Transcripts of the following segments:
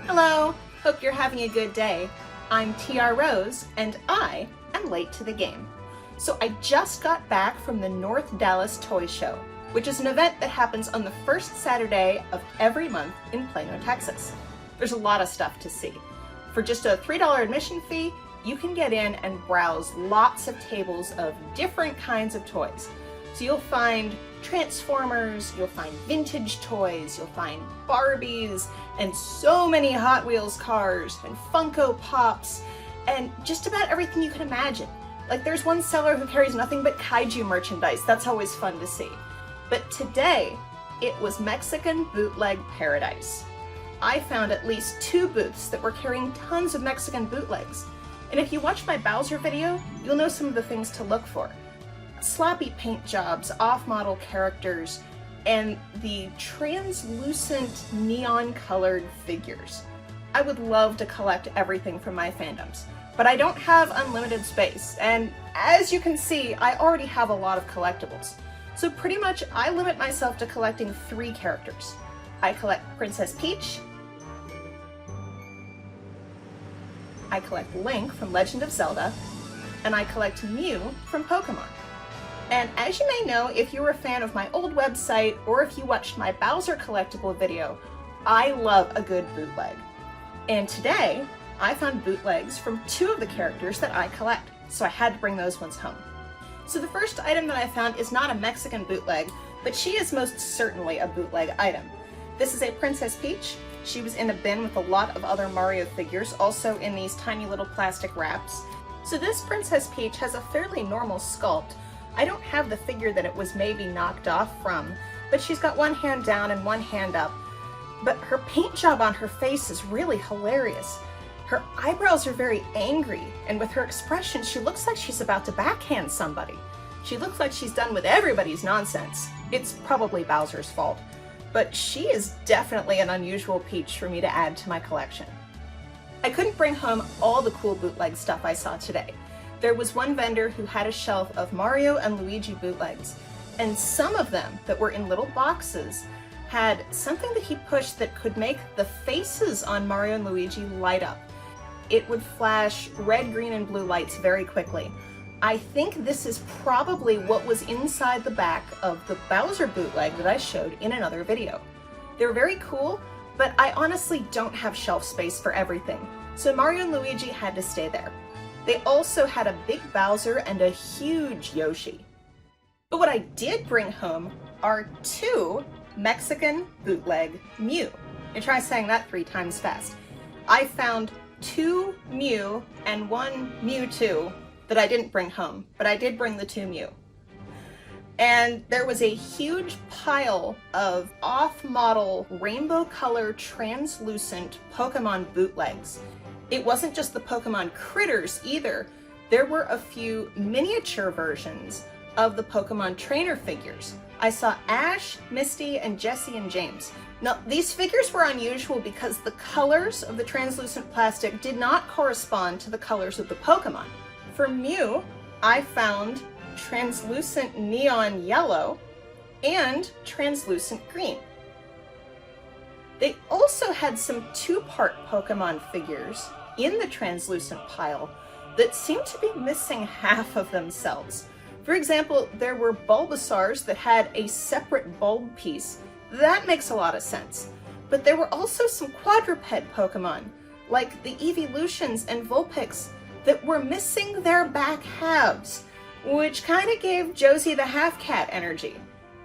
Hello, hope you're having a good day. I'm TR Rose, and I am late to the game. So I just got back from the North Dallas Toy Show, which is an event that happens on the first Saturday of every month in Plano, Texas. There's a lot of stuff to see. For just a $3 admission fee, you can get in and browse lots of tables of different kinds of toys. So you'll find Transformers, you'll find vintage toys, you'll find Barbies, and so many Hot Wheels cars, and Funko Pops, and just about everything you can imagine. Like there's one seller who carries nothing but kaiju merchandise. That's always fun to see. But today, it was Mexican Bootleg Paradise. I found at least 2 booths that were carrying tons of Mexican bootlegs. And if you watch my Bowser video, you'll know some of the things to look for. Sloppy paint jobs, off-model characters, and the translucent neon-colored figures. I would love to collect everything from my fandoms, but I don't have unlimited space, and as you can see, I already have a lot of collectibles. So pretty much I limit myself to collecting 3 characters. I collect Princess Peach, I collect Link from Legend of Zelda, and I collect Mew from Pokemon. And as you may know, if you were a fan of my old website, or if you watched my Bowser collectible video, I love a good bootleg. And today, I found bootlegs from 2 of the characters that I collect, so I had to bring those ones home. So the first item that I found is not a Mexican bootleg, but she is most certainly a bootleg item. This is a Princess Peach. She was in a bin with a lot of other Mario figures, also in these tiny little plastic wraps. So this Princess Peach has a fairly normal sculpt. I don't have the figure that it was maybe knocked off from, but she's got one hand down and one hand up. But her paint job on her face is really hilarious. Her eyebrows are very angry, and with her expression, she looks like she's about to backhand somebody. She looks like she's done with everybody's nonsense. It's probably Bowser's fault, but she is definitely an unusual Peach for me to add to my collection. I couldn't bring home all the cool bootleg stuff I saw today. There was one vendor who had a shelf of Mario and Luigi bootlegs, and some of them that were in little boxes had something that he pushed that could make the faces on Mario and Luigi light up. It would flash red, green, and blue lights very quickly. I think this is probably what was inside the back of the Bowser bootleg that I showed in another video. They're very cool, but I honestly don't have shelf space for everything, so Mario and Luigi had to stay there. They also had a big Bowser and a huge Yoshi. But what I did bring home are 2 Mexican bootleg Mew. And try saying that 3 times fast. I found 2 Mew and 1 Mewtwo that I didn't bring home, but I did bring the 2 Mew. And there was a huge pile of off-model rainbow color translucent Pokemon bootlegs. It wasn't just the Pokemon critters either. There were a few miniature versions of the Pokemon trainer figures. I saw Ash, Misty, and Jessie and James. Now, these figures were unusual because the colors of the translucent plastic did not correspond to the colors of the Pokemon. For Mew, I found translucent neon yellow and translucent green. They also had some 2-part Pokemon figures in the translucent pile that seemed to be missing half of themselves. For example, there were Bulbasaurs that had a separate bulb piece. That makes a lot of sense. But there were also some quadruped Pokemon, like the Evolutions and Vulpix, that were missing their back halves, which kind of gave Josie the half-cat energy.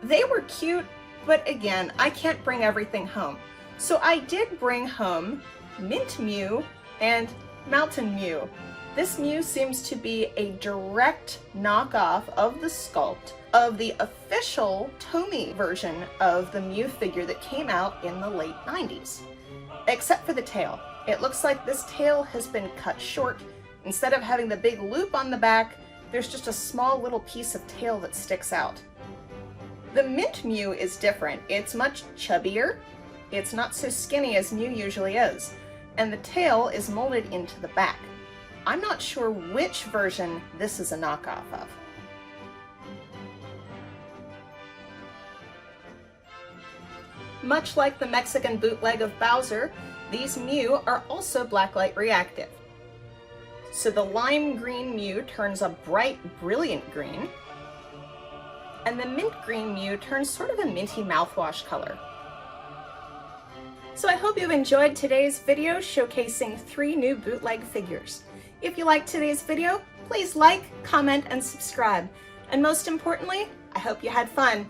They were cute, but again, I can't bring everything home. So I did bring home Mint Mew and Mountain Mew. This Mew seems to be a direct knockoff of the sculpt of the official Tomy version of the Mew figure that came out in the late 90s. Except for the tail. It looks like this tail has been cut short. Instead of having the big loop on the back, there's just a small little piece of tail that sticks out. The Mint Mew is different. It's much chubbier. It's not so skinny as Mew usually is, and the tail is molded into the back. I'm not sure which version this is a knockoff of. Much like the Mexican bootleg of Bowser, These Mew are also blacklight reactive. So the lime green Mew turns a bright, brilliant green, and the mint green Mew turns sort of a minty mouthwash color. So I hope you've enjoyed today's video showcasing 3 new bootleg figures. If you liked today's video, please like, comment, and subscribe. And most importantly, I hope you had fun.